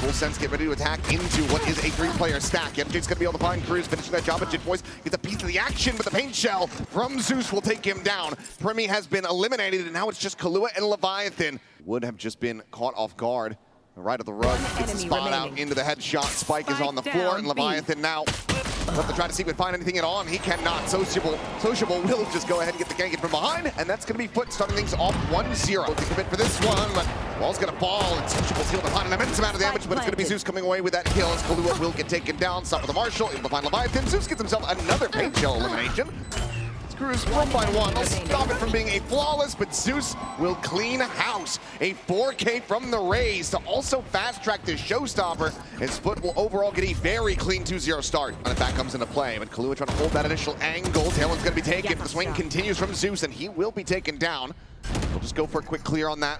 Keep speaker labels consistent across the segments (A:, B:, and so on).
A: Full Sense get ready to attack into what is a 3-player stack. MJ's gonna be able to find Cruz, finishing that job, but Jitboys gets a piece of the action, but the paint shell from Zeus will take him down. Premi has been eliminated, and now it's just Kahlua and Leviathan. Would have just been caught off guard. Right of the rug, gets the spot out into the headshot. Spike is on the floor, and Leviathan now have to try to see if he can find anything at all, and he cannot. Sociable will just go ahead and get the gank in from behind, and that's going to be FUT starting things off 1-0. To commit for this one, but Wall's going to fall, and Sociable's able to find an immense amount of damage, but it's going to be Zeus coming away with that kill as Kahlua will get taken down. Stop with the Marshall, able to find Leviathan. Zeus gets himself another paint shell elimination. Cruz 1-by-1, they'll stop it from being a flawless, but Zeus will clean house. A 4K from the Rays to also fast-track this showstopper, as FUT will overall get a very clean 2-0 start. And if that comes into play, but Kahlua trying to hold that initial angle. Tailwind's going to be taken. The swing continues from Zeus, and he will be taken down. We'll just go for a quick clear on that.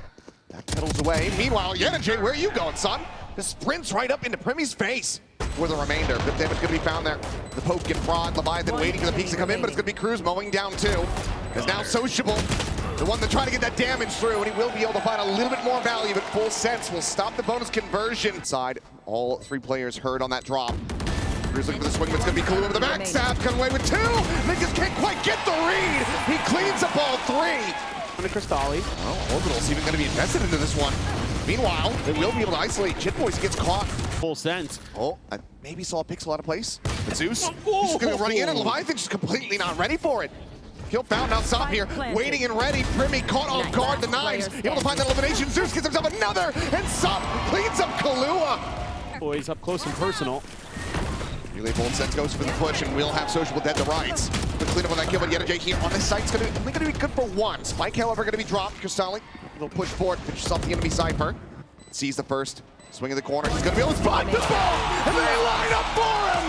A: Back pedals away. Meanwhile, Yenajay, where are you going, son? Just sprints right up into Premi's face. For the remainder, good damage going to be found there. The poke and prod, Leviathan waiting for the peaks to come in, but it's going to be Cruz mowing down too. As now Sociable, the one that tried to get that damage through, and he will be able to find a little bit more value, but Full Sense will stop the bonus conversion. Side, all 3 players heard on that drop. Cruz looking for the swing, but it's going to be Kahlua with the backstab, coming away with 2. Niggas can't quite get the read. He cleans up all 3.
B: The Crystalli.
A: Oh, Orbital's even going to be invested into this one. Meanwhile, they will be able to isolate Jitboys. Gets caught.
B: Full Sense.
A: Oh, I maybe saw a pixel out of place. But Zeus, just going to be running in, and Leviathan just completely not ready for it. Kill found outside here, waiting and ready. Premi caught off guard, the knives, able to find that elimination. Zeus gets himself another, and Sop cleans up Kahlua.
B: Boys up close and personal.
A: Relay Full Sense goes for the push, and we'll have Sociable dead to rights. The cleanup on that kill, but Yenajay here on this site's only going to be good for 1. Spike, however, going to be dropped. Crystalli, little push forward, finishes off the enemy Cypher. Sees the first. Swing in the corner, he's gonna be able to spot the ball, and they line up for him!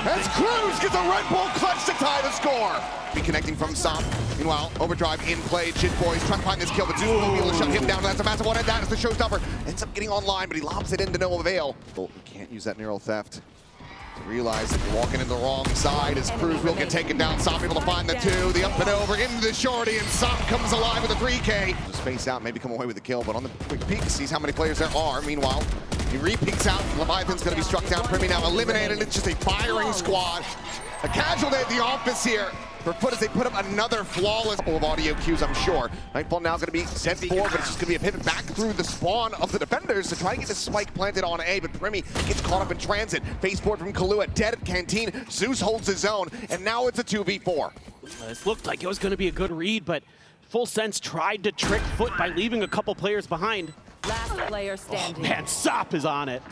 A: As Cruz gets a Red Bull clutch to tie the score! Be connecting from Sop. Meanwhile, Overdrive in play, Jitboys trying to find this kill, but Zeus will be able to shut him down. That's a massive one, and that is the showstopper. Ends up getting online, but he lobs it into no avail. Oh, we can't use that neural theft. To realize that you're walking in the wrong side as Cruz will get taken down. Sop able to find the 2, the up and over into the shorty, and Sop comes alive with a 3K. Just face out, maybe come away with the kill, but on the quick peek, sees how many players there are. Meanwhile, he re-peeks out. Leviathan's going to be struck down. Premi now eliminated. It's just a firing squad. A casualty at the office here for FUT as they put up another flawless couple of audio cues, I'm sure. Nightfall now is going to be sent forward, but it's just going to be a pivot back through the spawn of the defenders to try to get the spike planted on A, but Premi gets caught up in transit. Face forward from Kahlua, dead at Canteen. Zeus holds his own, and now it's a 2v4.
B: This looked like it was going to be a good read, but Full Sense tried to trick FUT by leaving a couple players behind.
C: Last player standing.
B: Oh, man, Sop is on it.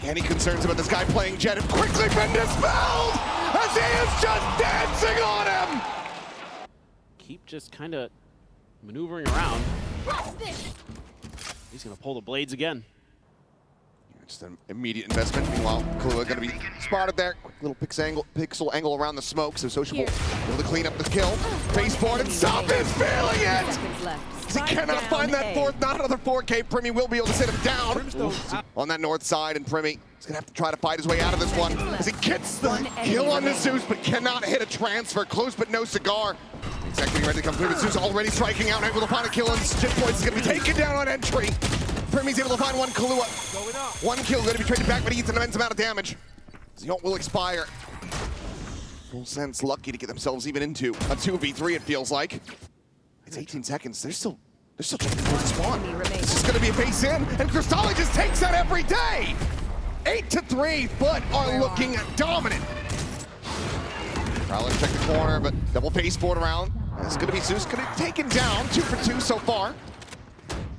A: Any concerns about this guy playing Jet have quickly been dispelled as he is just dancing on him!
B: Keep just kind of maneuvering around. He's going to pull the blades again.
A: Just an immediate investment. Meanwhile, Kahlua going to be spotted there. Quick little pixel angle around the smoke, so Sociable able to clean up the kill. Baseboard, and Sop is feeling it! He cannot find that 4th, not another 4K. Premi will be able to sit him down on that north side, and Premi is going to have to try to fight his way out of this one as he gets the kill on the Zeus, but cannot hit a transfer. Close, but no cigar. Exactly ready to come through, but Zeus already striking out, able to find a kill, and Jitboys is going to be taken down on entry. Premi's able to find 1 Kahlua. 1 kill going to be traded back, but he gets an immense amount of damage. Zion will expire. Full Sense lucky to get themselves even into a 2v3, it feels like. It's 18 seconds. They're still trying to force a spawn. This is going to be a base in, and Crystalli just takes that every day. 8-3, FUT are looking dominant. Prowler check the corner, but double face forward around. It's going to be Zeus going to be taken down. 2 for 2 so far.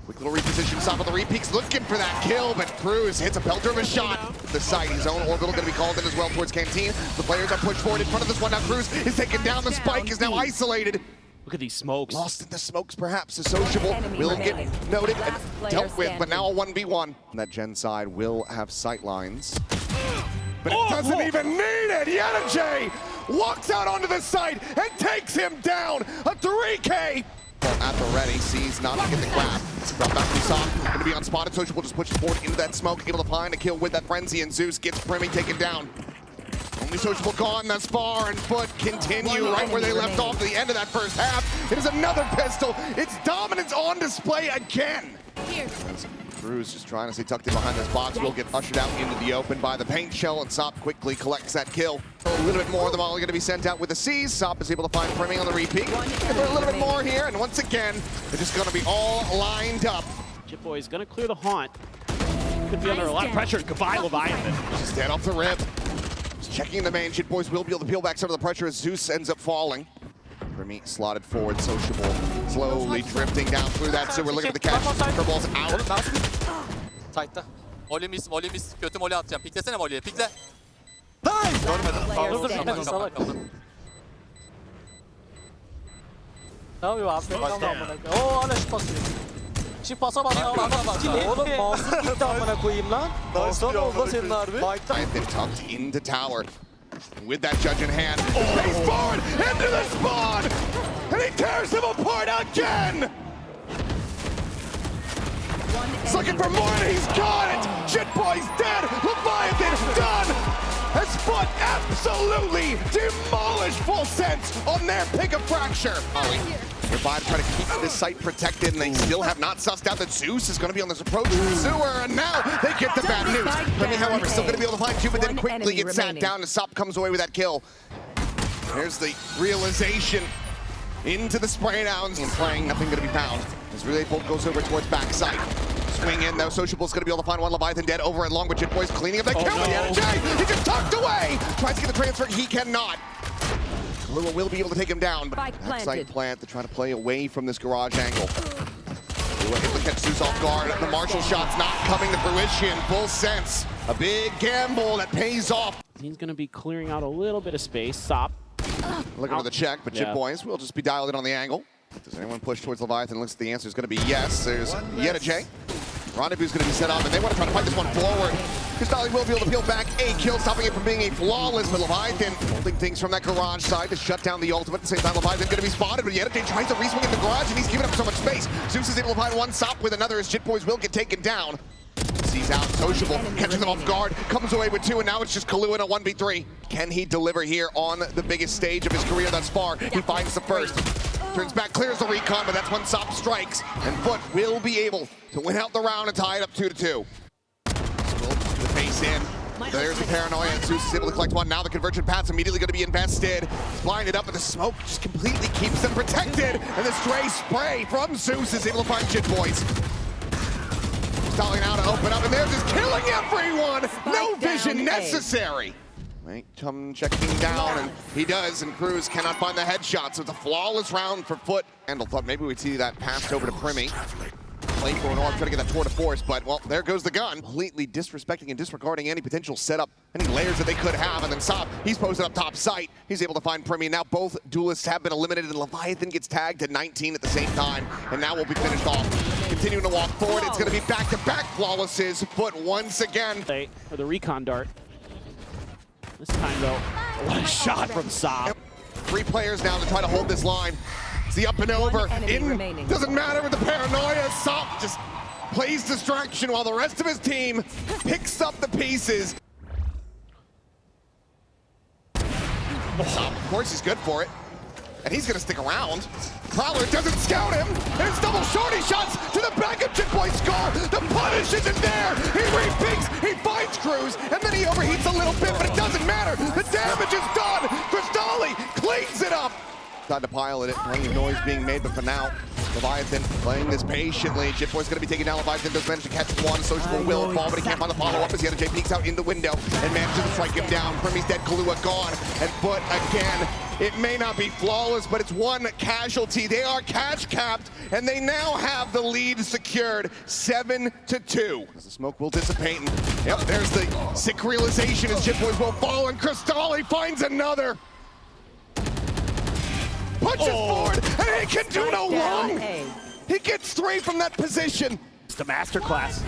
A: Quick little reposition, Stop with the re-peeks, looking for that kill, but Cruz hits a pelter of a shot. The side, his own orbital going to be called in as well towards Canteen. The players are pushed forward in front of this one. Now Cruz is taken down. The spike is now isolated.
B: Look at these smokes.
A: Lost in the smokes, perhaps. A Sociable will get noted and dealt with, but now a 1v1. That Gen side will have sight lines. But it doesn't even need it. Yenajay walks out onto the site and takes him down. A 3K. At the ready, sees not to get the grab. Drop back from Sop, going to be unspotted. Sociable just pushes forward into that smoke, able to find a kill with that frenzy, and Zeus gets Premi taken down. Only Sociable gone thus far, and FUT continue right where they left off at the end of that first half. It is another pistol. It's dominance on display again. Cruz just trying to stay tucked in behind this box. Will get ushered out into the open by the paint shell, and Sop quickly collects that kill. A little bit more of them all are going to be sent out with the C's. Sop is able to find Premi on the repeat. For a little bit more here, and once again, they're just going to be all lined up.
B: Jitboy is going to clear the haunt. Could be under a lot of pressure. Goodbye, Leviathan.
A: Just dead off the rip. Just checking the main. Shitboys will be able to peel back some of the pressure as Zeus ends up falling. Premi slotted forward, Sociable slowly drifting down through that. So we're looking at the catch. Curveball's out.
C: Sight'ta. Molly miss. Kötü molly atacağım. Piklesene molly'ye. Pikle.
D: Nice!
C: Görmedim. Kaldım.
D: Ne yapıyor abi? Oo hala şut basıyor. Şimdi pasa bak. Oğlum mouse'u gitti amına koyayım lan. Mouse'dan oldu senin harbi.
A: Been tucked into tower. With that judge in hand, face forward into the spawn, and he tears them apart again. He's looking for more, and he's got it. Shitboy's dead. Leviathan done. As FUT absolutely demolished Full Sense on their pick of fracture. Revive trying to keep this site protected, and they still have not sussed out that Zeus is going to be on this approach to the sewer, and now they get the bad news. Premi, however, still going to be able to find two, but then quickly gets sat down, and Sop comes away with that kill. There's the realization into the spray downs, and playing nothing going to be found. As Relay Bolt goes over towards backside. Swing in though, Sociable's going to be able to find one. Leviathan dead over and long, but Jitboy's cleaning up that kill with the energy. He just tucked away. Tries to get the transfer, he cannot. Lua will be able to take him down, but backside plant to try to play away from this garage angle. Lua able to catch Zeus off guard. The Marshall shot's not coming to fruition. Full Sense. A big gamble that pays off.
B: He's going to be clearing out a little bit of space. Sop.
A: Looking for the check, but Jitboys will just be dialed in on the angle. Does anyone push towards Leviathan? Looks like the answer is going to be yes. There's yet a J. Rendezvous is going to be set up, and they want to try to fight this one forward. Crystalli will be able to peel back a kill, stopping it from being a flawless, but Leviathan holding things from that garage side to shut down the ultimate. At the same time, Leviathan going to be spotted, but Yedajay tries to re-swing in the garage, and he's giving up so much space. Zeus is able to find one, Sop with another, as Shitboys will get taken down. Sees out, Sociable, catching them off guard, comes away with two, and now it's just Kalu in a 1v3. Can he deliver here on the biggest stage of his career thus far? He finds the first. Turns back, clears the recon, but that's when Sop strikes, and FUT will be able to win out the round and tie it up 2-2. The face in. There's the paranoia, and Zeus is able to collect one. Now the convergent path's immediately going to be invested. It's blinded up, but the smoke just completely keeps them protected, and the stray spray from Zeus is able to find Jitboys. Stalling out to open up, and they're just killing everyone! No vision necessary! Right, come checking down, and he does, and Cruz cannot find the headshot, so it's a flawless round for FUT. Andal thought maybe we'd see that passed over to Premi. Late for an orb, trying to get that tour de force, but, well, there goes the gun. Completely disrespecting and disregarding any potential setup, any layers that they could have, and then Sop, he's posted up top site. He's able to find Premi. Now both duelists have been eliminated, and Leviathan gets tagged to 19 at the same time, and now we'll be finished off. Continuing to walk forward, it's going to be back-to-back flawlesses. FUT once again.
B: For the recon dart. This time, though, what a shot from Sop.
A: 3 players now to try to hold this line. It's the up and over. In doesn't matter with the paranoia. Sop just plays distraction while the rest of his team picks up the pieces. Sop, of course, he's good for it. And he's going to stick around. Prowler doesn't scout him, and it's double shorty shots to the back of Jitboy's score. The punish isn't there. He re-peeks, he finds Cruz, and then he overheats a little bit, but it doesn't matter. The damage is done. Crystalli cleans it up. Tried to pilot it, plenty of noise being made, but for now, Leviathan playing this patiently. Jitboy's going to be taken down. Leviathan does manage to catch one. Sociable will fall, but he can't find the follow-up as Yedajay peeks out in the window and manages to strike him down. Premi's dead, Kahlua gone, and FUT again. It may not be flawless, but it's one casualty. They are cash capped, and they now have the lead secured 7-2. As the smoke will dissipate, and yep, there's the sick realization as Jitboys will fall, and Crystalli finds another. Punches forward, and he can do no wrong. He gets 3 from that position.
B: It's the masterclass.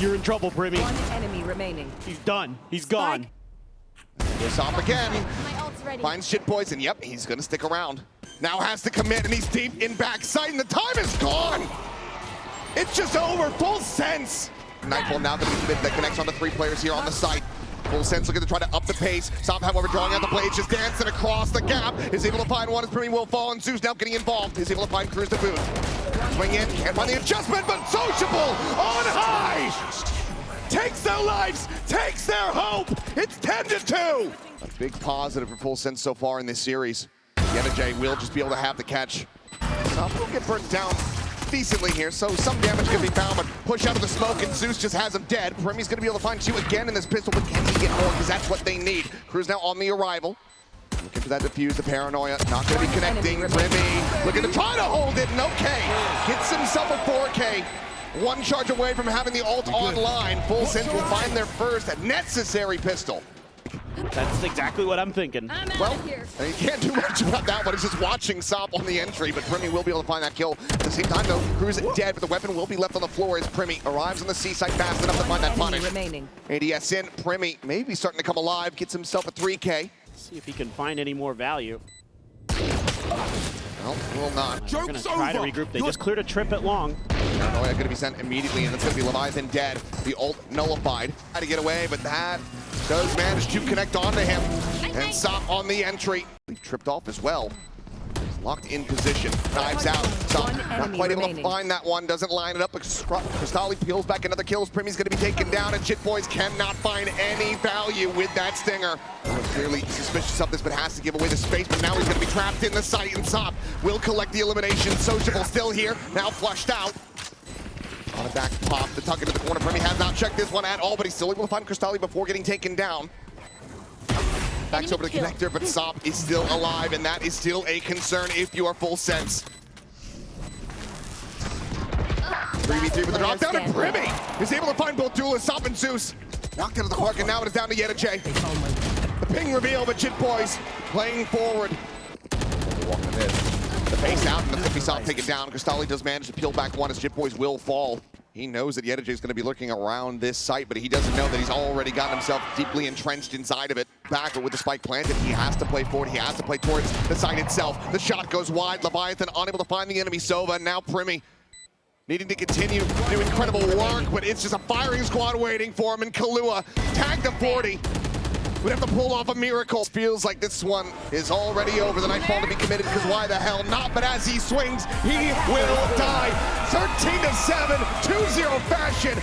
B: You're in trouble, Premi.
E: One enemy remaining.
B: He's done. He's gone.
A: This off again. Finds Jitboys, and yep, he's gonna stick around. Now has to commit, and he's deep in backside, and the time is gone. It's just over. Full Sense. Nightfall now going to be that connects on the 3 players here on the site. Full Sense looking to try to up the pace. Sop, however, drawing out the blades, just dancing across the gap. Is able to find one as Premi will fall, and Zeus now getting involved. Is able to find Cruz to boot. Swing in, can't find the adjustment, but Sociable on high! Takes their lives, takes their hope! It's 10-2! A big positive for Full Sense so far in this series. Yenajay will just be able to have the catch. Some will get burnt down decently here, so some damage can be found, but push out of the smoke, and Zeus just has him dead. Premi's gonna be able to find 2 again in this pistol, but can he get more? Because that's what they need. Crew's now on the arrival. Looking for that defuse, the paranoia. Not gonna be connecting. Premi looking to try to hold it, and okay. Gets himself a 4K. 1 charge away from having the ult online. Full Sense will find their first necessary pistol.
B: That's exactly what I'm thinking.
A: Well, you can't do much about that one. It's just watching Sop on the entry, but Premi will be able to find that kill. At the same time, though, Crew's dead, but the weapon will be left on the floor as Premi arrives on the C site fast enough to find that punish. ADS in, Premi maybe starting to come alive, gets himself a 3K.
B: See if he can find any more value.
A: Well, will not.
B: They're gonna try to regroup. They just cleared a trip at long.
A: Paranoia gonna be sent immediately, and that's gonna be Leviathan dead. The ult nullified. Had to get away, but that does manage to connect onto him. And Sop on the entry. He tripped off as well. He's locked in position. Knives out. Sop not quite able to find that one. Doesn't line it up. Cristali peels back another kills. Premi's gonna be taken down, and Jit Boys cannot find any value with that stinger. Clearly suspicious of this, but has to give away the space. But now he's gonna be trapped in the site, and Sop will collect the elimination. Sociable still here, now flushed out. On a back pop, the tuck into the corner. Premi has not checked this one at all, but he's still able to find Cristali before getting taken down. Backs over the connector, but Sop is still alive, and that is still a concern if you are Full Sense. 3v3 with the drop down, and Premi is able to find both duelists, Sop and Zeus. Knocked out of the park, and now it is down to Yenajay. The ping reveal, but Jit Boys playing forward. Walking in. The face out, and the Flippy Sop taken down. Cristali does manage to peel back one as Jit Boys will fall. He knows that Yenajay is going to be lurking around this site, but he doesn't know that he's already gotten himself deeply entrenched inside of it. Back, but with the spike planted, he has to play forward. He has to play towards the site itself. The shot goes wide. Leviathan unable to find the enemy Sova, and now Premi needing to continue to do incredible work, but it's just a firing squad waiting for him, and Kahlua tagged to 40. Would have to pull off a miracle. Feels like this one is already over. The Nightfall to be committed, because why the hell not? But as he swings, he will die. 13-7, 2-0 fashion.